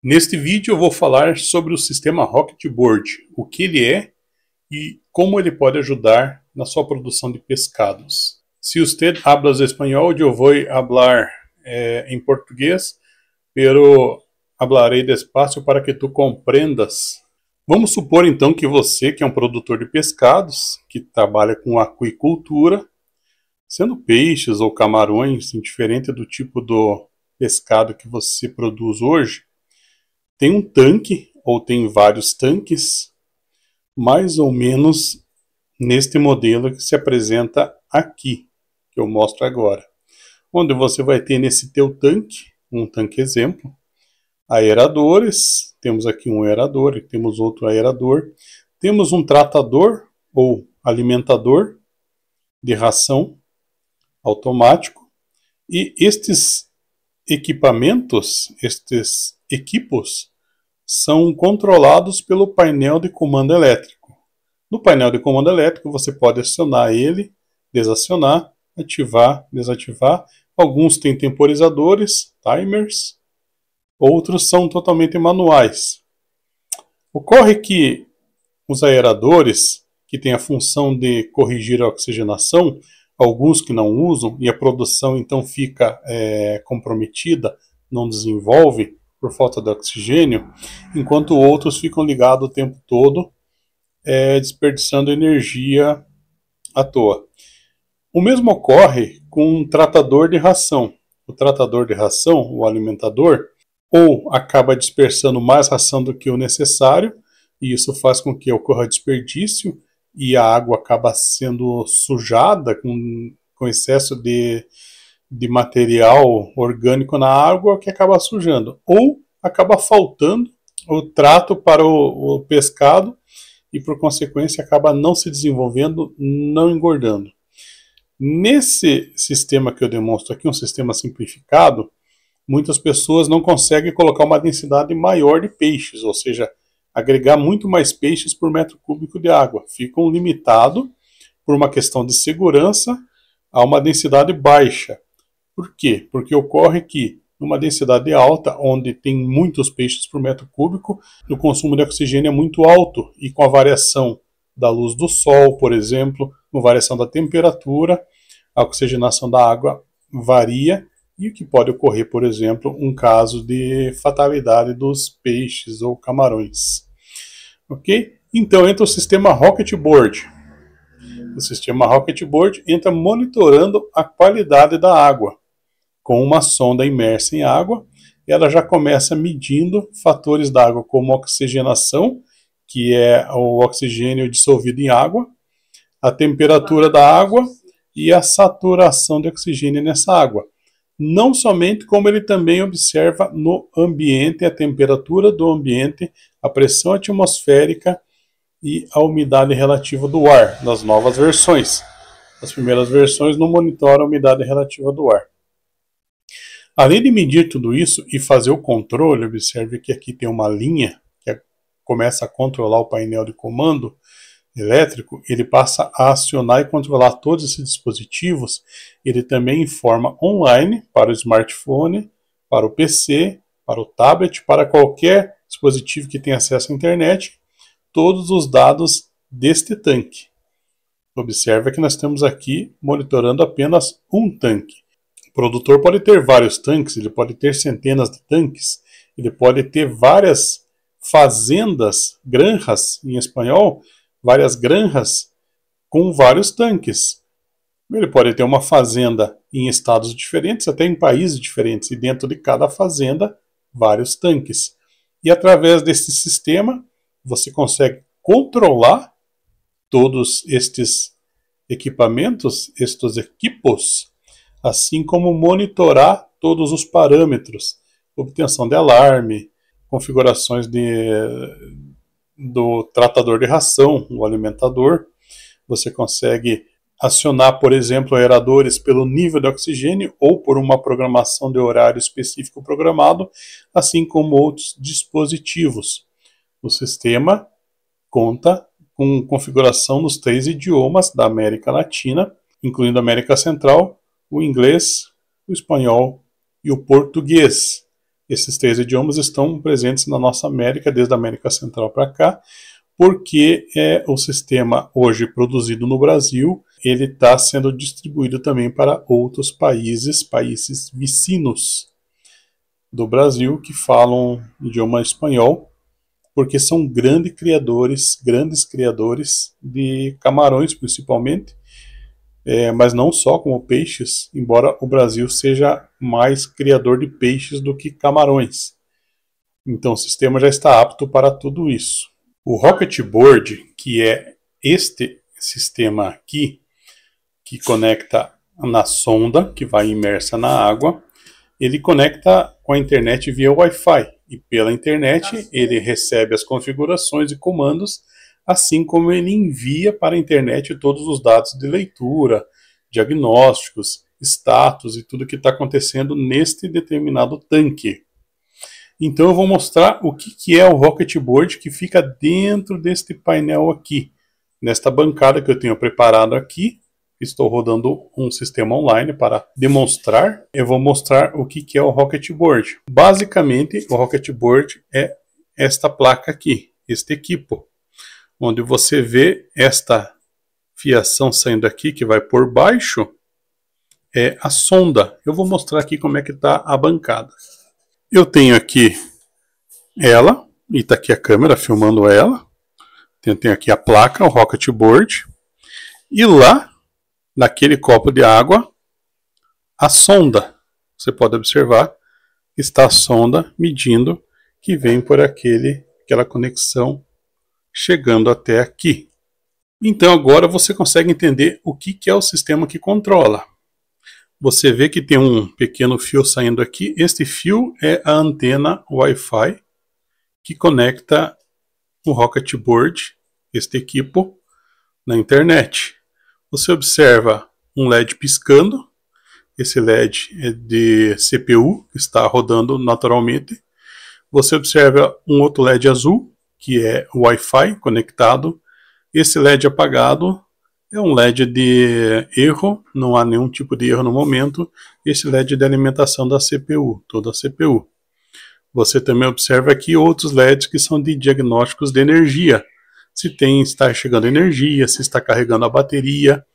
Neste vídeo eu vou falar sobre o sistema Rocketboard, o que ele é e como ele pode ajudar na sua produção de pescados. Se usted habla espanhol, eu vou falar em português, pero hablarei despacio para que tu comprendas. Vamos supor então que você, que é um produtor de pescados, que trabalha com aquicultura, sendo peixes ou camarões, indiferente do tipo do pescado que você produz hoje, tem um tanque, ou tem vários tanques, mais ou menos neste modelo que se apresenta aqui, que eu mostro agora. Onde você vai ter nesse teu tanque, um tanque exemplo, aeradores, temos aqui um aerador, e temos outro aerador, temos um tratador ou alimentador de ração automático, e estes equipamentos, estes equipos, são controlados pelo painel de comando elétrico. No painel de comando elétrico você pode acionar ele, desacionar, ativar, desativar. Alguns têm temporizadores, timers, outros são totalmente manuais. Ocorre que os aeradores, que têm a função de corrigir a oxigenação, alguns que não usam, e a produção então fica comprometida, não desenvolve por falta de oxigênio, enquanto outros ficam ligados o tempo todo, desperdiçando energia à toa. O mesmo ocorre com um tratador de ração. O tratador de ração, o alimentador, ou acaba dispersando mais ração do que o necessário, e isso faz com que ocorra desperdício, e a água acaba sendo sujada com excesso de material orgânico na água, que acaba sujando. Ou acaba faltando o trato para o pescado, e por consequência acaba não se desenvolvendo, não engordando. Nesse sistema que eu demonstro aqui, um sistema simplificado, muitas pessoas não conseguem colocar uma densidade maior de peixes, ou seja, agregar muito mais peixes por metro cúbico de água. Ficam limitados, por uma questão de segurança, a uma densidade baixa. Por quê? Porque ocorre que, numa densidade alta, onde tem muitos peixes por metro cúbico, o consumo de oxigênio é muito alto, e com a variação da luz do sol, por exemplo, com a variação da temperatura, a oxigenação da água varia, e o que pode ocorrer, por exemplo, um caso de fatalidade dos peixes ou camarões. Ok? Então entra o sistema Rocketboard. O sistema Rocketboard entra monitorando a qualidade da água. Com uma sonda imersa em água, ela já começa medindo fatores da água como oxigenação, que é o oxigênio dissolvido em água, a temperatura da água e a saturação de oxigênio nessa água. Não somente, como ele também observa no ambiente, a temperatura do ambiente, a pressão atmosférica e a umidade relativa do ar, nas novas versões. As primeiras versões não monitoram a umidade relativa do ar. Além de medir tudo isso e fazer o controle, observe que aqui tem uma linha que começa a controlar o painel de comando elétrico, ele passa a acionar e controlar todos esses dispositivos. Ele também informa online para o smartphone, para o PC, para o tablet, para qualquer dispositivo que tenha acesso à internet, todos os dados deste tanque. Observe que nós estamos aqui monitorando apenas um tanque. O produtor pode ter vários tanques, ele pode ter centenas de tanques, ele pode ter várias fazendas, granjas em espanhol, várias granjas com vários tanques. Ele pode ter uma fazenda em estados diferentes, até em países diferentes, e dentro de cada fazenda, vários tanques. E através desse sistema, você consegue controlar todos estes equipamentos, estes equipos, assim como monitorar todos os parâmetros, obtenção de alarme, configurações do tratador de ração, o alimentador. Você consegue acionar, por exemplo, aeradores pelo nível de oxigênio ou por uma programação de horário específico programado, assim como outros dispositivos. O sistema conta com configuração nos 3 idiomas da América Latina, incluindo a América Central, o inglês, o espanhol e o português. Esses 3 idiomas estão presentes na nossa América, desde a América Central para cá, porque o sistema hoje produzido no Brasil, ele está sendo distribuído também para outros países vizinhos do Brasil que falam idioma espanhol, porque são grandes criadores de camarões principalmente, mas não só como peixes, embora o Brasil seja mais criador de peixes do que camarões. Então o sistema já está apto para tudo isso. O Rocket Board, que é este sistema aqui, que conecta na sonda, que vai imersa na água, ele conecta com a internet via Wi-Fi. E pela internet ele recebe as configurações e comandos, assim como ele envia para a internet todos os dados de leitura, diagnósticos, status e tudo que está acontecendo neste determinado tanque. Então eu vou mostrar o que é o Rocket Board que fica dentro deste painel aqui, nesta bancada que eu tenho preparado aqui. Estou rodando um sistema online para demonstrar. Eu vou mostrar o que é o Rocket Board. Basicamente, o Rocket Board é esta placa aqui, este equipo, onde você vê esta fiação saindo aqui, que vai por baixo, é a sonda. Eu vou mostrar aqui como é que está a bancada. Eu tenho aqui ela, e está aqui a câmera filmando ela. Tenho aqui a placa, o Rocket Board. E lá, naquele copo de água, a sonda. Você pode observar, está a sonda medindo que vem por aquela conexão chegando até aqui. Então agora você consegue entender o que é o sistema que controla. Você vê que tem um pequeno fio saindo aqui. Este fio é a antena Wi-Fi que conecta o Rocket Board, este equipo, na internet. Você observa um LED piscando. Esse LED é de CPU, que está rodando naturalmente. Você observa um outro LED azul, que é Wi-Fi conectado. Esse LED apagado é um LED de erro, não há nenhum tipo de erro no momento. Esse LED de alimentação da CPU, toda a CPU. Você também observa aqui outros LEDs que são de diagnósticos de energia. Se está chegando energia, se está carregando a bateria,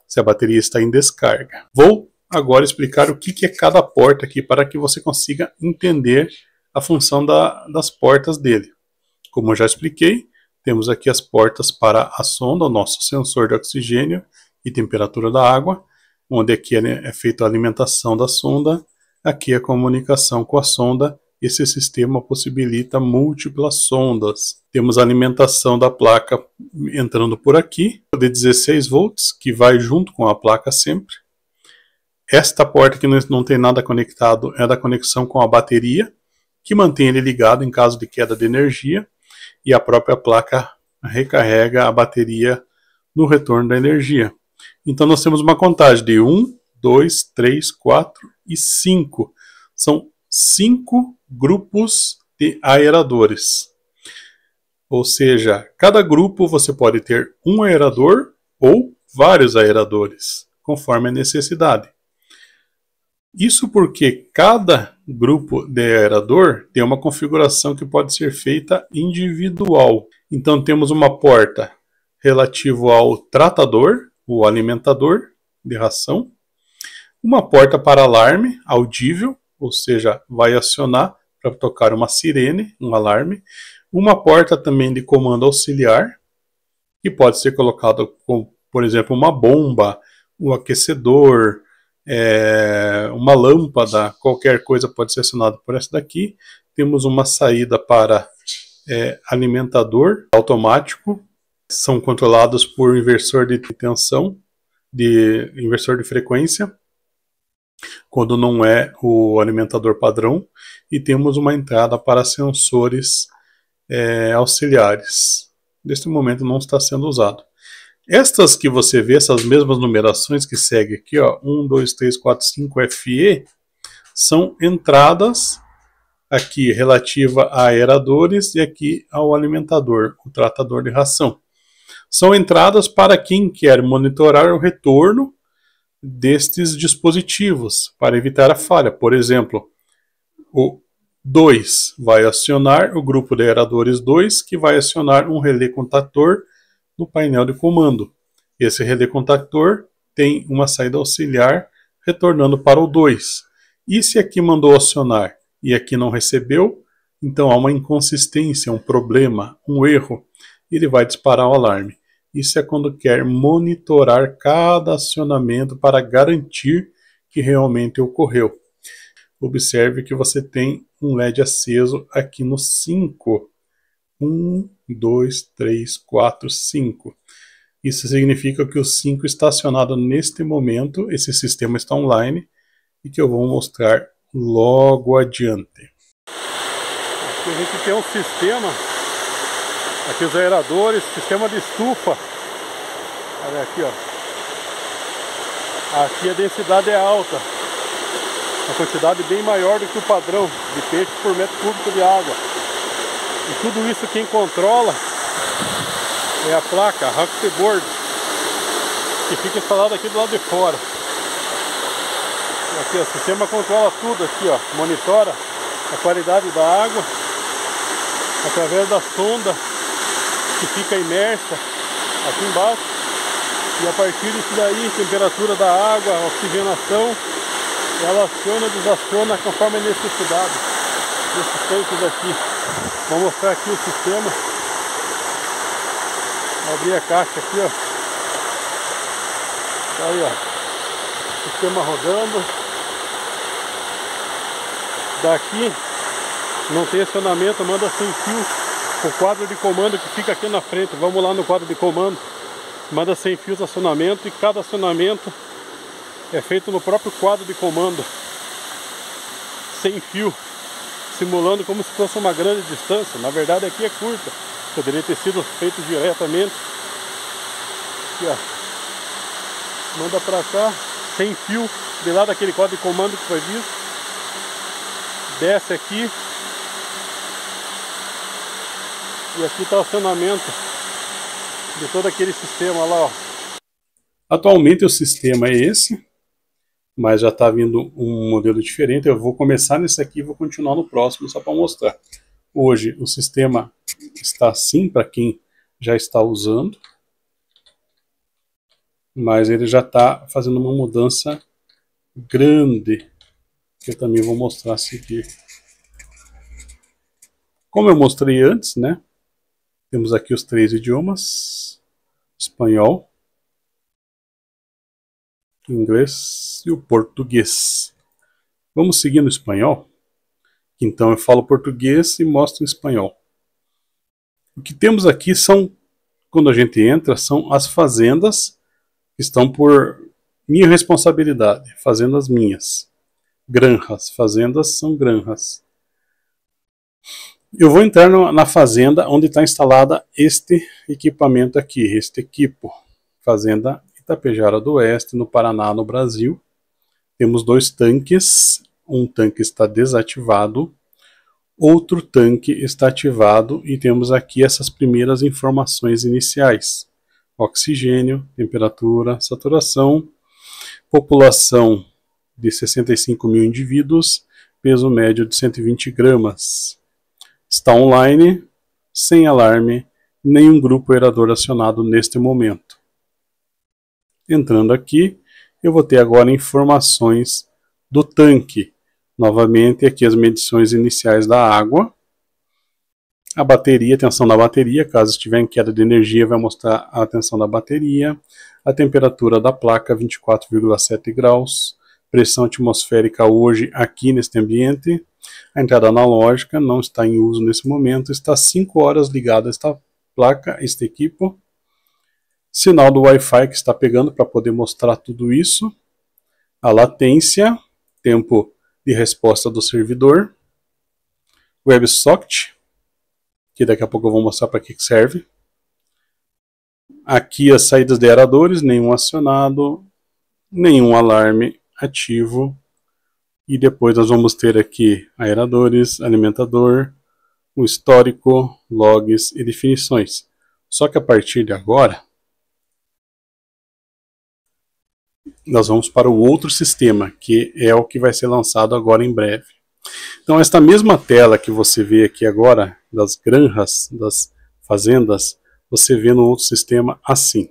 se a bateria está em descarga. Vou agora explicar o que é cada porta aqui para que você consiga entender a função das portas dele. Como eu já expliquei, temos aqui as portas para a sonda, o nosso sensor de oxigênio e temperatura da água, onde aqui é feita a alimentação da sonda, aqui a comunicação com a sonda. Esse sistema possibilita múltiplas sondas. Temos a alimentação da placa entrando por aqui, de 16 volts, que vai junto com a placa sempre. Esta porta que não tem nada conectado é da conexão com a bateria, que mantém ele ligado em caso de queda de energia, e a própria placa recarrega a bateria no retorno da energia. Então nós temos uma contagem de 1, 2, 3, 4 e 5. São 5 grupos de aeradores. Ou seja, cada grupo você pode ter um aerador ou vários aeradores, conforme a necessidade. Isso porque cada grupo de aerador tem uma configuração que pode ser feita individual. Então temos uma porta relativa ao tratador, o alimentador de ração, uma porta para alarme audível, ou seja, vai acionar para tocar uma sirene, um alarme, uma porta também de comando auxiliar, que pode ser colocado com, por exemplo, uma bomba, um aquecedor, uma lâmpada, qualquer coisa pode ser acionada por essa daqui. Temos uma saída para alimentador automático, são controlados por inversor de tensão, inversor de frequência, quando não é o alimentador padrão, e temos uma entrada para sensores auxiliares. Neste momento não está sendo usado. Estas que você vê, essas mesmas numerações que segue aqui, ó, 1, 2, 3, 4, 5 FE, são entradas aqui relativa a aeradores e aqui ao alimentador, o tratador de ração. São entradas para quem quer monitorar o retorno destes dispositivos para evitar a falha. Por exemplo, 2 vai acionar o grupo de aeradores 2, que vai acionar um relé contactor no painel de comando. Esse relé contactor tem uma saída auxiliar retornando para o 2. E se aqui mandou acionar e aqui não recebeu, então há uma inconsistência, um problema, um erro. Ele vai disparar o alarme. Isso é quando quer monitorar cada acionamento para garantir que realmente ocorreu. Observe que você tem um LED aceso aqui no 5. 1, 2, 3, 4, 5. Isso significa que o 5 está acionado neste momento, esse sistema está online e que eu vou mostrar logo adiante. Aqui a gente tem um sistema, aqui os aeradores, sistema de estufa. Olha aqui, ó. Aqui a densidade é alta, uma quantidade bem maior do que o padrão de peixe por metro cúbico de água. E tudo isso quem controla é a placa, a Rocket Board, que fica instalada aqui do lado de fora. Aqui, ó, o sistema controla tudo aqui, ó, monitora a qualidade da água através da sonda que fica imersa aqui embaixo. E a partir disso daí, temperatura da água, oxigenação, ela aciona e desaciona conforme a necessidade desses tanques aqui. Vou mostrar aqui o sistema. Vou abrir a caixa aqui, ó. Tá aí, ó. Sistema rodando. Daqui não tem acionamento, manda sem fio. O quadro de comando que fica aqui na frente. Vamos lá no quadro de comando. Manda sem fios acionamento e cada acionamento é feito no próprio quadro de comando. Sem fio. Simulando como se fosse uma grande distância. Na verdade aqui é curta. Poderia ter sido feito diretamente. Aqui, ó. Manda pra cá. Sem fio. De lá daquele quadro de comando que foi visto. Desce aqui. E aqui está o acionamento de todo aquele sistema lá, ó. Atualmente o sistema é esse, mas já está vindo um modelo diferente. Eu vou começar nesse aqui e vou continuar no próximo só para mostrar. Hoje o sistema está assim para quem já está usando, mas ele já está fazendo uma mudança grande, que eu também vou mostrar a seguir. Como eu mostrei antes, né? Temos aqui os 3 idiomas: espanhol, inglês e o português. Vamos seguir no espanhol? Então eu falo português e mostro espanhol. O que temos aqui são, quando a gente entra, são as fazendas que estão por minha responsabilidade, fazendas minhas. Granjas, fazendas são granjas. Eu vou entrar na fazenda onde está instalada este equipamento aqui, este equipo. Fazenda Itapejara do Oeste, no Paraná, no Brasil. Temos 2 tanques, um tanque está desativado, outro tanque está ativado e temos aqui essas primeiras informações iniciais. Oxigênio, temperatura, saturação, população de 65 mil indivíduos, peso médio de 120 gramas. Está online, sem alarme, nenhum grupo aerador acionado neste momento. Entrando aqui, eu vou ter agora informações do tanque. Novamente, aqui as medições iniciais da água. A bateria, a tensão da bateria, caso estiver em queda de energia, vai mostrar a tensão da bateria. A temperatura da placa, 24,7 graus. Pressão atmosférica hoje aqui neste ambiente. A entrada analógica não está em uso nesse momento. Está 5 horas ligada esta placa, este equipo. Sinal do Wi-Fi que está pegando para poder mostrar tudo isso. A latência, tempo de resposta do servidor. WebSocket, que daqui a pouco eu vou mostrar para que serve. Aqui as saídas de aeradores, nenhum acionado, nenhum alarme ativo. E depois nós vamos ter aqui aeradores, alimentador, o histórico, logs e definições. Só que a partir de agora, nós vamos para o outro sistema, que é o que vai ser lançado agora em breve. Então esta mesma tela que você vê aqui agora, das granjas, das fazendas, você vê no outro sistema assim.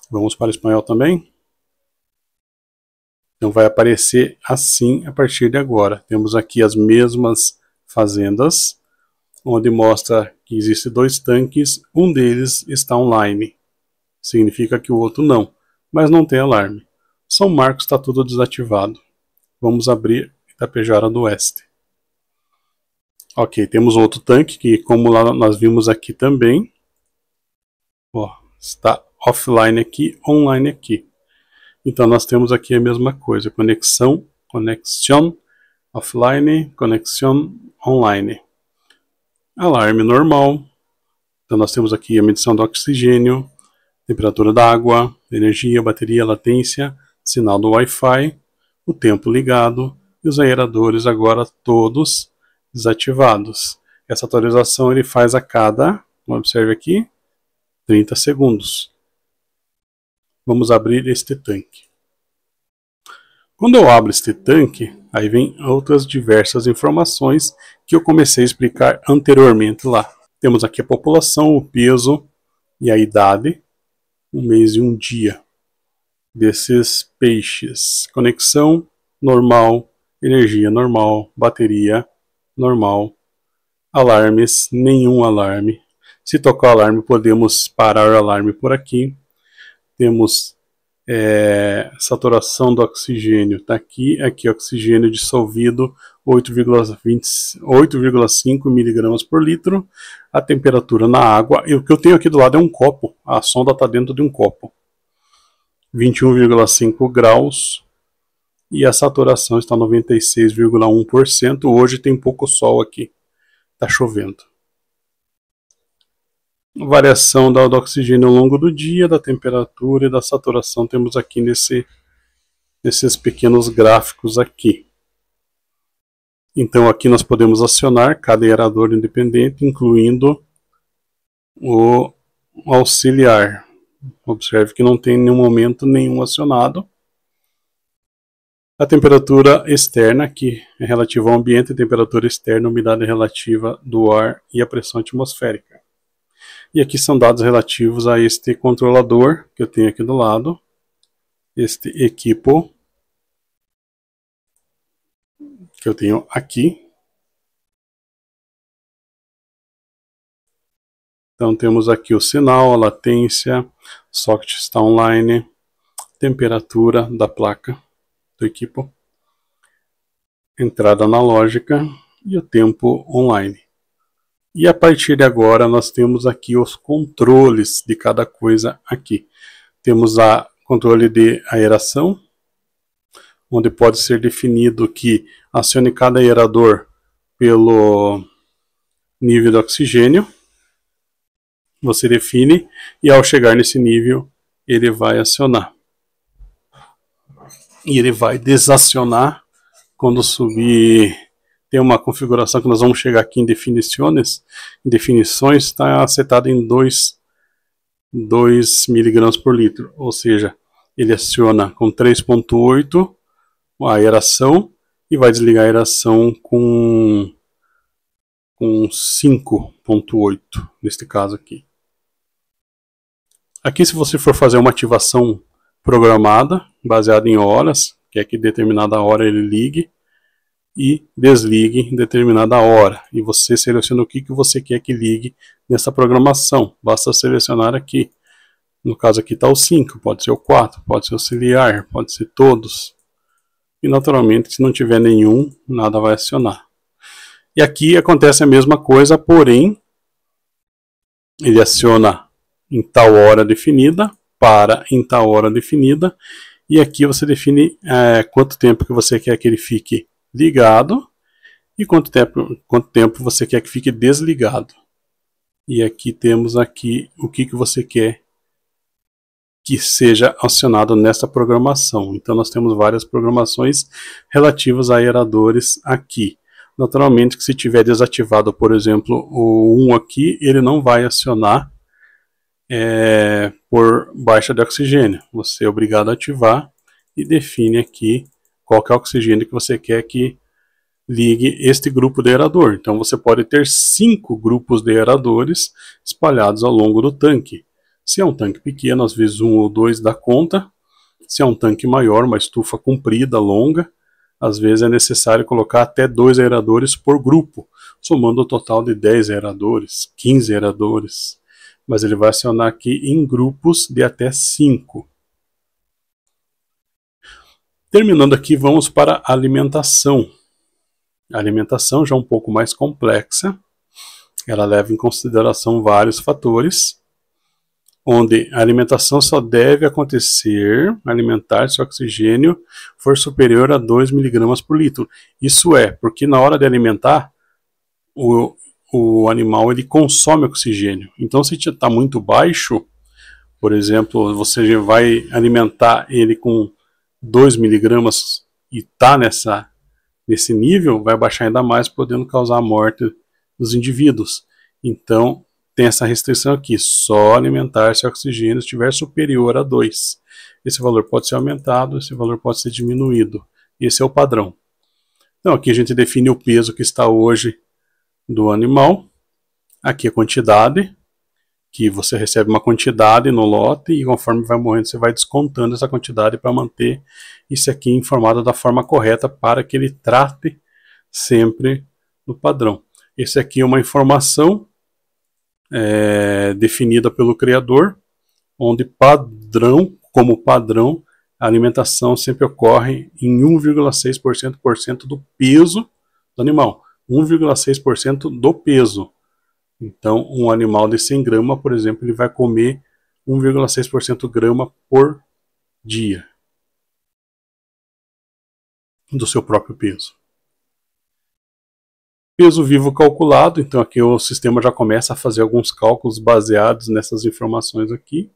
Vamos para o espanhol também. Então vai aparecer assim a partir de agora. Temos aqui as mesmas fazendas, onde mostra que existem 2 tanques, um deles está online. Significa que o outro não, mas não tem alarme. São Marcos está tudo desativado. Vamos abrir Itapejara do Oeste. Ok, temos outro tanque que, como lá nós vimos aqui também, ó, está offline aqui, online aqui. Então nós temos aqui a mesma coisa, conexão offline, conexão online. Alarme normal. Então nós temos aqui a medição do oxigênio, temperatura da água, energia, bateria, latência, sinal do Wi-Fi, o tempo ligado e os aeradores agora todos desativados. Essa atualização ele faz a cada, observe aqui, 30 segundos. Vamos abrir este tanque. Quando eu abro este tanque, aí vem outras diversas informações que eu comecei a explicar anteriormente lá. Temos aqui a população, o peso e a idade, um mês e um dia desses peixes. Conexão normal, energia normal, bateria normal, alarmes, nenhum alarme. Se tocar o alarme, podemos parar o alarme por aqui. Temos saturação do oxigênio, está aqui, oxigênio dissolvido 8,5 miligramas por litro, a temperatura na água, e o que eu tenho aqui do lado é um copo, a sonda está dentro de um copo, 21,5 graus, e a saturação está 96,1%, hoje tem pouco sol aqui, está chovendo. Variação do oxigênio ao longo do dia, da temperatura e da saturação temos aqui nesses pequenos gráficos aqui. Então aqui nós podemos acionar cada aerador independente, incluindo o auxiliar. Observe que não tem em nenhum momento nenhum acionado. A temperatura externa, aqui é relativa ao ambiente, a temperatura externa, a umidade relativa do ar e a pressão atmosférica. E aqui são dados relativos a este controlador que eu tenho aqui do lado, este equipo que eu tenho aqui. Então temos aqui o sinal, a latência, o socket está online, temperatura da placa do equipo, entrada analógica e o tempo online. E a partir de agora nós temos aqui os controles de cada coisa aqui. Temos a controle de aeração, onde pode ser definido que acione cada aerador pelo nível de oxigênio. Você define e ao chegar nesse nível ele vai acionar. E ele vai desacionar quando subir. Tem uma configuração que nós vamos chegar aqui em definições, está setado em 2 mg por litro, ou seja, ele aciona com 3,8 a aeração e vai desligar a aeração com 5,8 neste caso aqui. Aqui, se você for fazer uma ativação programada, baseada em horas, quer que determinada hora ele ligue e desligue em determinada hora, e você seleciona o que você quer que ligue nessa programação. Basta selecionar aqui, no caso aqui está o 5, pode ser o 4, pode ser auxiliar, pode ser todos, e naturalmente se não tiver nenhum, nada vai acionar. E aqui acontece a mesma coisa, porém ele aciona em tal hora definida, para em tal hora definida, e aqui você define quanto tempo que você quer que ele fique ligado e quanto tempo você quer que fique desligado. E aqui temos aqui o que você quer que seja acionado nesta programação. Então nós temos várias programações relativas a aeradores aqui. Naturalmente que se tiver desativado, por exemplo, o 1 aqui, ele não vai acionar por baixa de oxigênio. Você é obrigado a ativar e define aqui qual que é o oxigênio que você quer que ligue este grupo de aerador. Então você pode ter 5 grupos de aeradores espalhados ao longo do tanque. Se é um tanque pequeno, às vezes 1 ou 2 dá conta. Se é um tanque maior, uma estufa comprida, longa, às vezes é necessário colocar até 2 aeradores por grupo, somando o total de 10 aeradores, 15 aeradores. Mas ele vai acionar aqui em grupos de até 5. Terminando aqui, vamos para a alimentação. A alimentação já é um pouco mais complexa. Ela leva em consideração vários fatores, onde a alimentação só deve acontecer, alimentar se o oxigênio for superior a 2 mg por litro. Isso é, porque na hora de alimentar, o animal ele consome oxigênio. Então se está muito baixo, por exemplo, você vai alimentar ele com 2 mg e está nesse nível, vai baixar ainda mais, podendo causar a morte dos indivíduos. Então, tem essa restrição aqui, só alimentar se o oxigênio estiver superior a 2. Esse valor pode ser aumentado, esse valor pode ser diminuído. Esse é o padrão. Então, aqui a gente define o peso que está hoje do animal. Aqui a quantidade, que você recebe uma quantidade no lote e conforme vai morrendo você vai descontando essa quantidade para manter isso aqui informado da forma correta para que ele trate sempre no padrão. Esse aqui é uma informação definida pelo criador, onde como padrão, a alimentação sempre ocorre em 1,6% do peso do animal. 1,6% do peso. Então, um animal de 100 gramas, por exemplo, ele vai comer 1,6% grama por dia do seu próprio peso. Peso vivo calculado, então aqui o sistema já começa a fazer alguns cálculos baseados nessas informações aqui.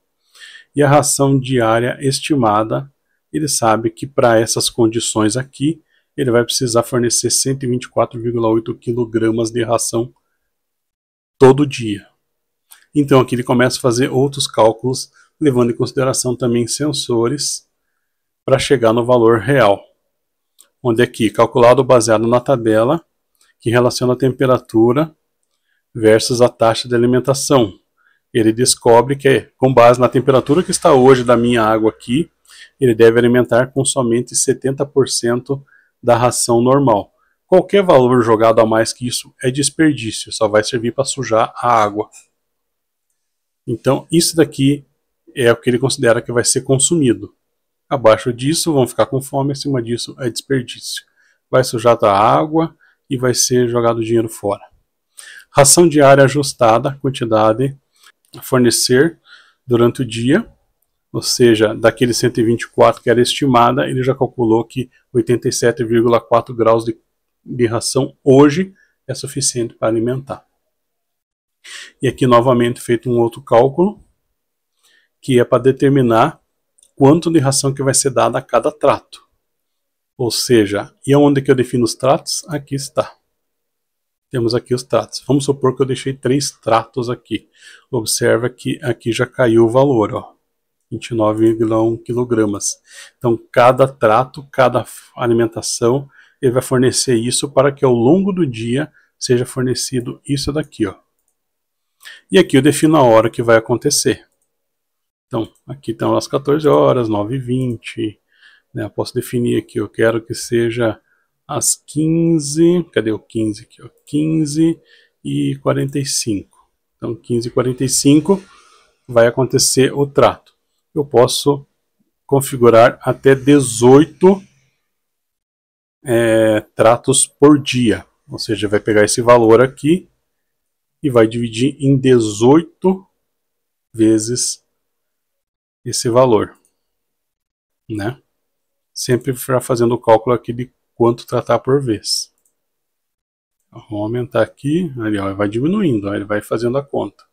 E a ração diária estimada, ele sabe que para essas condições aqui, ele vai precisar fornecer 124,8 kg de ração todo dia. Então aqui ele começa a fazer outros cálculos, levando em consideração também sensores, para chegar no valor real. Onde aqui, calculado baseado na tabela, que relaciona a temperatura versus a taxa de alimentação. Ele descobre que, com base na temperatura que está hoje da minha água aqui, ele deve alimentar com somente 70% da ração normal. Qualquer valor jogado a mais que isso é desperdício, só vai servir para sujar a água. Então, isso daqui é o que ele considera que vai ser consumido. Abaixo disso, vão ficar com fome, acima disso é desperdício. Vai sujar a água e vai ser jogado dinheiro fora. Ração diária ajustada, quantidade a fornecer durante o dia, ou seja, daquele 124 que era estimada, ele já calculou que 87,4 graus de ração hoje é suficiente para alimentar. E aqui novamente feito um outro cálculo, que é para determinar quanto de ração que vai ser dada a cada trato. Ou seja, e onde que eu defino os tratos? Aqui está. Temos aqui os tratos. Vamos supor que eu deixei 3 tratos aqui. Observa que aqui já caiu o valor, ó, 29,1 kg. Então, cada trato, cada alimentação, ele vai fornecer isso para que ao longo do dia seja fornecido isso daqui, ó. E aqui eu defino a hora que vai acontecer. Então, aqui estão as 14 horas, 9h20. Né? Eu posso definir aqui, eu quero que seja às 15, cadê o 15 aqui? Ó, 15h45. Então, 15h45 vai acontecer o trato. Eu posso configurar até 18 tratos por dia. Ou seja, vai pegar esse valor aqui e vai dividir em 18 vezes esse valor, né? Sempre fazendo o cálculo aqui de quanto tratar por vez. Vamos aumentar aqui, ali, ó, vai diminuindo, ó, ele vai fazendo a conta.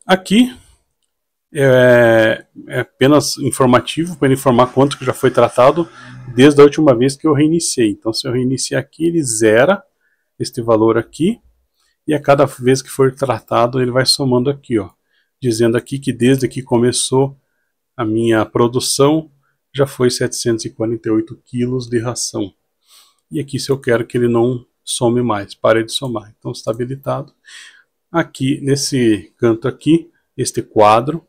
Aqui é apenas informativo para ele informar quanto que já foi tratado desde a última vez que eu reiniciei. Então, se eu reiniciar aqui, ele zera este valor aqui e a cada vez que for tratado, ele vai somando aqui, ó, dizendo aqui que desde que começou a minha produção já foi 748 quilos de ração. E aqui se eu quero que ele não some mais, pare de somar. Então está habilitado. Aqui nesse canto aqui, este quadro,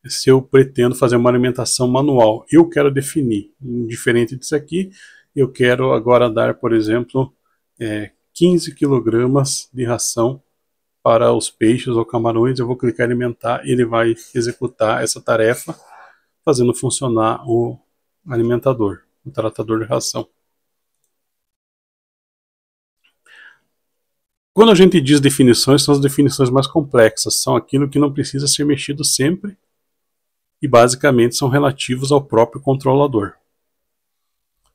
se eu pretendo fazer uma alimentação manual, eu quero definir, diferente disso aqui, eu quero agora dar, por exemplo, 15 kg de ração para os peixes ou camarões. Eu vou clicar em alimentar, ele vai executar essa tarefa, fazendo funcionar o alimentador, o tratador de ração. Quando a gente diz definições, são as definições mais complexas, são aquilo que não precisa ser mexido sempre e basicamente são relativos ao próprio controlador.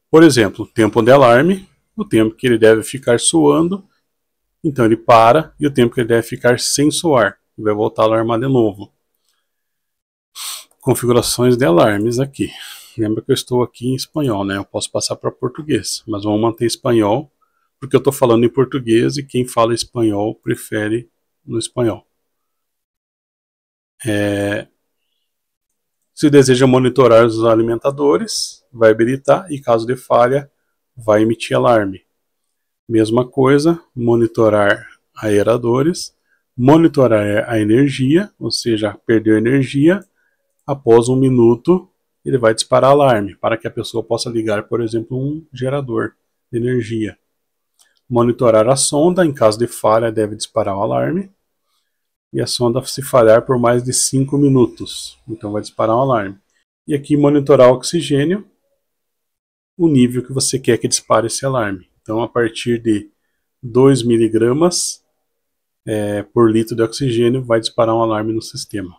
Por exemplo, tempo de alarme, o tempo que ele deve ficar soando, então ele para, e o tempo que ele deve ficar sem soar, ele vai voltar a alarmar de novo. Configurações de alarmes aqui. Lembra que eu estou aqui em espanhol, né? Eu posso passar para português, mas vamos manter espanhol, porque eu estou falando em português e quem fala espanhol prefere no espanhol. Se deseja monitorar os alimentadores, vai habilitar e caso de falha, vai emitir alarme. Mesma coisa, monitorar aeradores, monitorar a energia, ou seja, perdeu energia, após 1 minuto ele vai disparar alarme, para que a pessoa possa ligar, por exemplo, um gerador de energia. Monitorar a sonda, em caso de falha deve disparar o alarme, e a sonda se falhar por mais de 5 minutos, então vai disparar um alarme. E aqui monitorar o oxigênio, o nível que você quer que dispare esse alarme. Então a partir de 2 mg por litro de oxigênio vai disparar um alarme no sistema.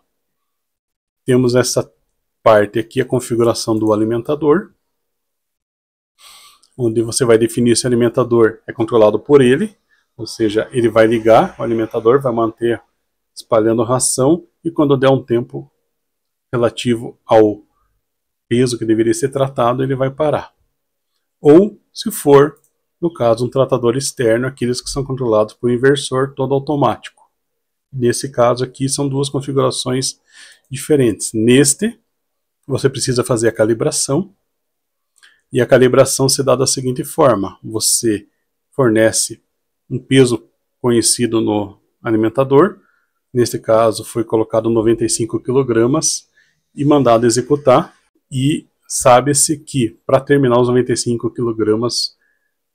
Temos essa parte aqui, a configuração do alimentador, onde você vai definir se o alimentador é controlado por ele, ou seja, ele vai ligar o alimentador, vai manter espalhando ração, e quando der um tempo relativo ao peso que deveria ser tratado, ele vai parar. Ou, se for, no caso, um tratador externo, aqueles que são controlados por inversor todo automático. Nesse caso aqui, são duas configurações diferentes. Neste, você precisa fazer a calibração, e a calibração se dá da seguinte forma: você fornece um peso conhecido no alimentador, neste caso foi colocado 95 kg e mandado executar, e sabe-se que para terminar os 95 kg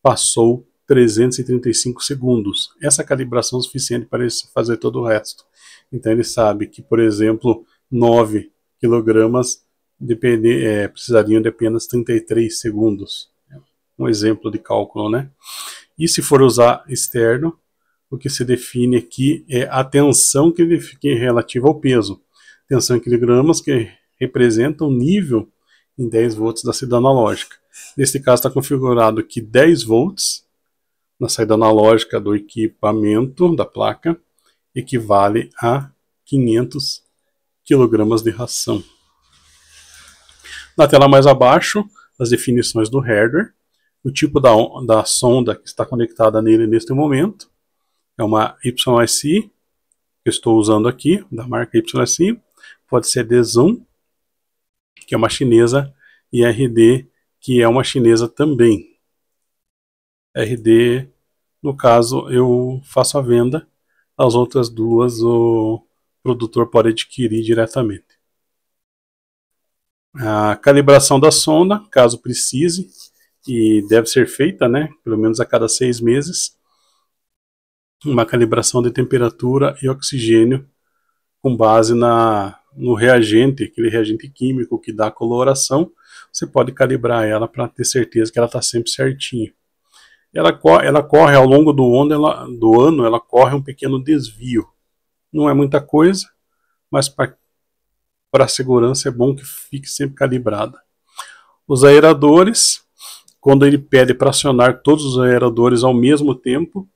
passou 335 segundos. Essa calibração é suficiente para ele fazer todo o resto. Então ele sabe que, por exemplo, 9 kg precisariam de apenas 33 segundos. Um exemplo de cálculo, né? E se for usar externo, o que se define aqui é a tensão que é relativa ao peso. Tensão em quilogramas, que representa o nível em 10 volts da saída analógica. Neste caso está configurado aqui 10 volts na saída analógica do equipamento da placa, equivale a 500 kg de ração. Na tela mais abaixo, as definições do hardware, o tipo da sonda que está conectada nele neste momento, é uma YSI, que eu estou usando aqui, da marca YSI, pode ser DZOOM, que é uma chinesa, e RD, que é uma chinesa também. RD, no caso, eu faço a venda, as outras duas o produtor pode adquirir diretamente. A calibração da sonda, caso precise, e deve ser feita, né, pelo menos a cada 6 meses, uma calibração de temperatura e oxigênio com base no reagente, aquele reagente químico que dá a coloração. Você pode calibrar ela para ter certeza que ela está sempre certinha. Ela corre ao longo do ano, ela corre um pequeno desvio. Não é muita coisa, mas para a segurança é bom que fique sempre calibrada. Os aeradores, quando ele pede para acionar todos os aeradores ao mesmo tempo,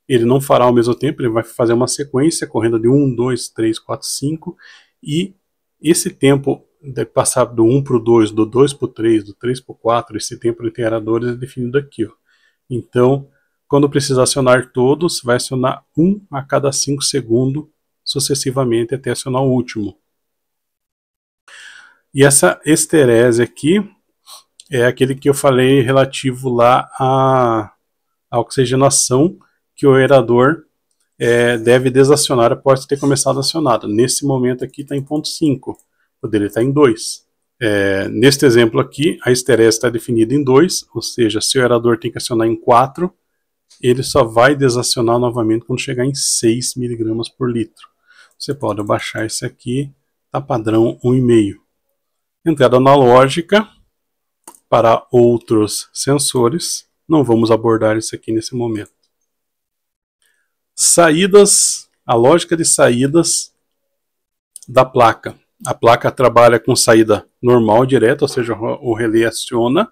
ele não fará ao mesmo tempo, ele vai fazer uma sequência correndo de 1, 2, 3, 4, 5, e esse tempo de passar do 1 para o 2, do 2 para o 3, do 3 para o 4, esse tempo de aeradores é definido aqui. Ó. Então, quando precisar acionar todos, vai acionar 1 a cada 5 segundos, sucessivamente até acionar o último. E essa esterese aqui é aquele que eu falei relativo lá à oxigenação, que o aerador deve desacionar após ter começado acionado. Nesse momento aqui está em ponto 5, poderia estar em 2. Neste exemplo aqui, a esterese está definida em 2, ou seja, se o aerador tem que acionar em 4, ele só vai desacionar novamente quando chegar em 6 mg por litro. Você pode baixar esse aqui, tá padrão 1,5. Entrada analógica para outros sensores, não vamos abordar isso aqui nesse momento. Saídas, a lógica de saídas da placa. A placa trabalha com saída normal, direta, ou seja, o relé aciona,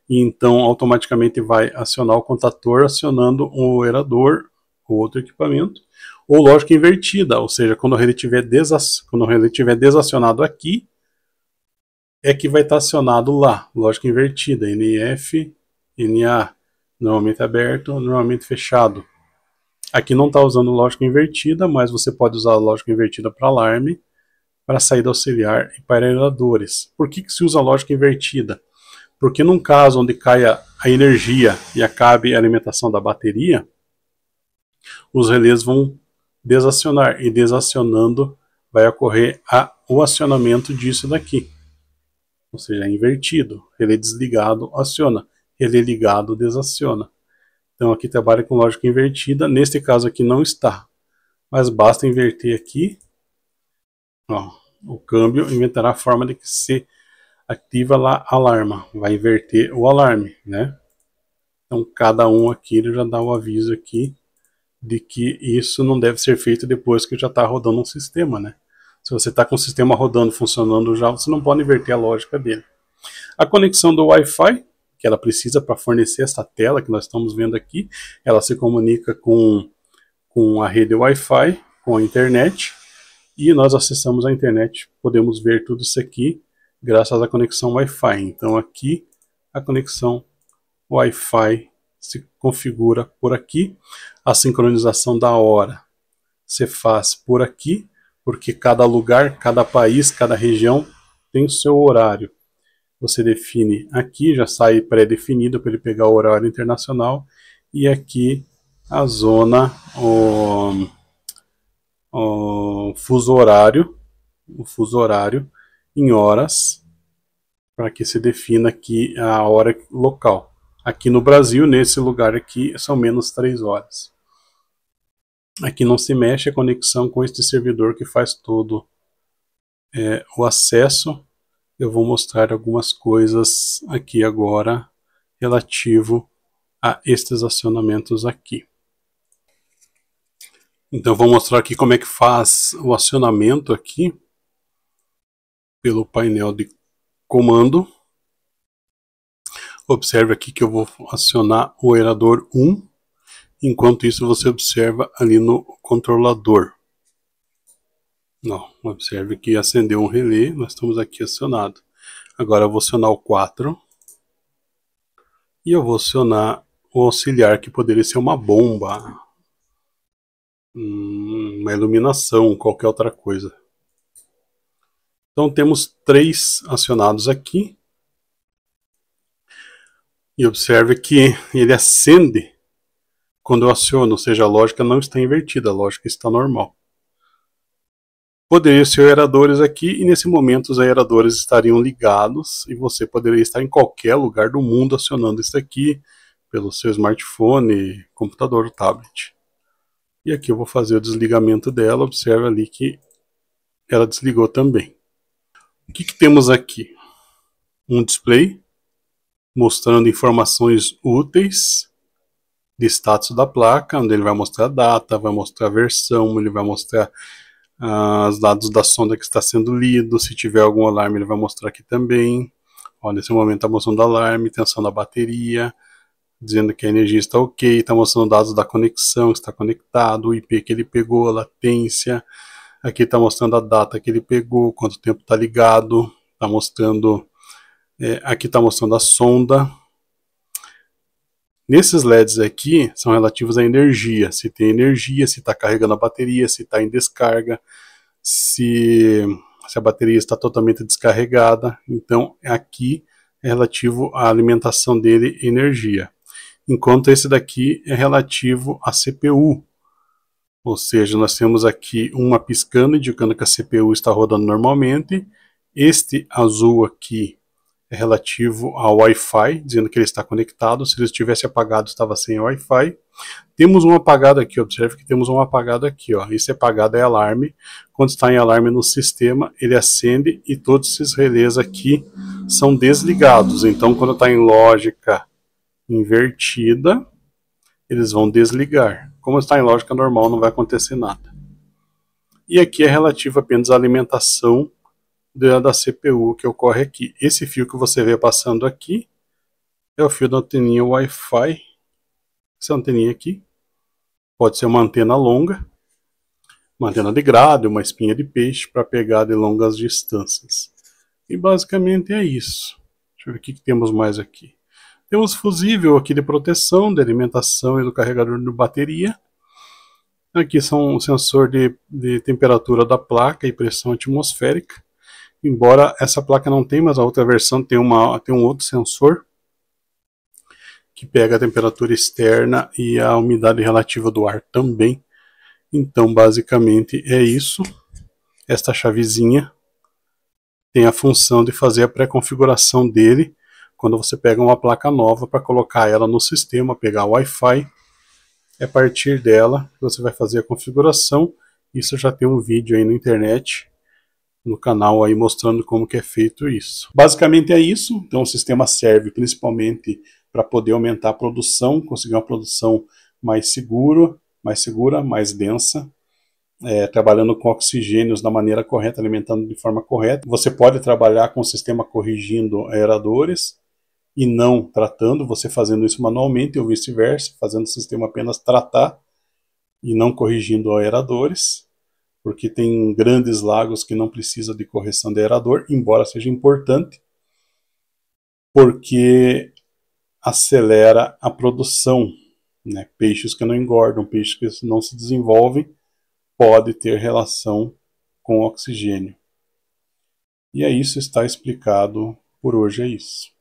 e então automaticamente vai acionar o contator, acionando o aerador ou outro equipamento, ou lógica invertida, ou seja, quando o relé estiver desacionado aqui, é que vai estar acionado lá, lógica invertida, NF, NA, normalmente aberto, normalmente fechado. Aqui não está usando lógica invertida, mas você pode usar a lógica invertida para alarme, para saída auxiliar e para aeradores. Por que se usa a lógica invertida? Porque num caso onde caia a energia e acabe a alimentação da bateria, os relés vão desacionar, e desacionando vai ocorrer o acionamento disso daqui. Ou seja, é invertido. Relé desligado aciona, relé ligado desaciona. Então aqui trabalha com lógica invertida, neste caso aqui não está, mas basta inverter aqui, ó, o câmbio inventará a forma de que se ativa lá alarma, vai inverter o alarme, né? Então cada um aqui ele já dá o aviso aqui de que isso não deve ser feito depois que já está rodando um sistema, né? Se você está com o sistema rodando, funcionando já, você não pode inverter a lógica dele. A conexão do Wi-Fi, que ela precisa para fornecer essa tela que nós estamos vendo aqui, ela se comunica com a rede Wi-Fi, com a internet, e nós acessamos a internet, podemos ver tudo isso aqui graças à conexão Wi-Fi. Então aqui a conexão Wi-Fi se configura por aqui, a sincronização da hora se faz por aqui, porque cada lugar, cada país, cada região tem o seu horário. Você define aqui, já sai pré-definido para ele pegar o horário internacional, e aqui a zona, o fuso horário em horas, para que se defina aqui a hora local. Aqui no Brasil, nesse lugar aqui, são menos 3 horas. Aqui não se mexe a conexão com este servidor que faz todo o acesso. Eu vou mostrar algumas coisas aqui agora relativo a estes acionamentos aqui. Então vou mostrar aqui como é que faz o acionamento aqui pelo painel de comando. Observe aqui que eu vou acionar o aerador 1, enquanto isso você observa ali no controlador. Não, observe que acendeu um relé, nós estamos aqui acionado. Agora eu vou acionar o 4 e eu vou acionar o auxiliar, que poderia ser uma bomba, uma iluminação, qualquer outra coisa. Então temos 3 acionados aqui. E observe que ele acende quando eu aciono, ou seja, a lógica não está invertida, a lógica está normal. Poderia ser aeradores aqui, e nesse momento os aeradores estariam ligados, e você poderia estar em qualquer lugar do mundo acionando isso aqui, pelo seu smartphone, computador ou tablet. E aqui eu vou fazer o desligamento dela, observe ali que ela desligou também. O que temos aqui? Um display mostrando informações úteis de status da placa, onde ele vai mostrar a data, vai mostrar a versão, ele vai mostrar os dados da sonda que está sendo lido, se tiver algum alarme ele vai mostrar aqui também. Ó, nesse momento está mostrando alarme, tensão da bateria, dizendo que a energia está ok, está mostrando dados da conexão, está conectado, o IP que ele pegou, a latência, aqui está mostrando a data que ele pegou, quanto tempo está ligado, está mostrando, aqui está mostrando a sonda. Nesses LEDs aqui são relativos à energia, se tem energia, se está carregando a bateria, se está em descarga, se a bateria está totalmente descarregada. Então aqui é relativo à alimentação dele e energia, enquanto esse daqui é relativo à CPU. Ou seja, nós temos aqui uma piscando, indicando que a CPU está rodando normalmente. Este azul aqui é relativo ao Wi-Fi, dizendo que ele está conectado. Se ele estivesse apagado, estava sem Wi-Fi. Temos um apagado aqui, observe que temos um apagado aqui, ó. Esse apagado é alarme. Quando está em alarme no sistema, ele acende e todos esses relés aqui são desligados. Então, quando está em lógica invertida, eles vão desligar. Como está em lógica normal, não vai acontecer nada. E aqui é relativo apenas à alimentação da CPU que ocorre aqui. Esse fio que você vê passando aqui é o fio da anteninha Wi-Fi. Essa anteninha aqui pode ser uma antena longa, uma antena de grade, uma espinha de peixe para pegar de longas distâncias. E basicamente é isso. Deixa eu ver o que temos mais aqui. Temos fusível aqui de proteção, de alimentação e do carregador de bateria. Aqui são o sensor de temperatura da placa e pressão atmosférica. Embora essa placa não tenha, mas a outra versão tem um outro sensor que pega a temperatura externa e a umidade relativa do ar também. Então, basicamente é isso. Esta chavezinha tem a função de fazer a pré-configuração dele quando você pega uma placa nova para colocar ela no sistema, pegar o Wi-Fi. É a partir dela que você vai fazer a configuração. Isso já tem um vídeo aí na internet, no canal aí mostrando como que é feito isso. Basicamente é isso. Então o sistema serve principalmente para poder aumentar a produção, conseguir uma produção mais segura, mais densa, trabalhando com oxigênios da maneira correta, alimentando de forma correta. Você pode trabalhar com o sistema corrigindo aeradores e não tratando, você fazendo isso manualmente ou vice-versa, fazendo o sistema apenas tratar e não corrigindo aeradores, porque tem grandes lagos que não precisam de correção de aerador, embora seja importante, porque acelera a produção, né? Peixes que não engordam, peixes que não se desenvolvem, pode ter relação com oxigênio. E é isso, está explicado por hoje, é isso.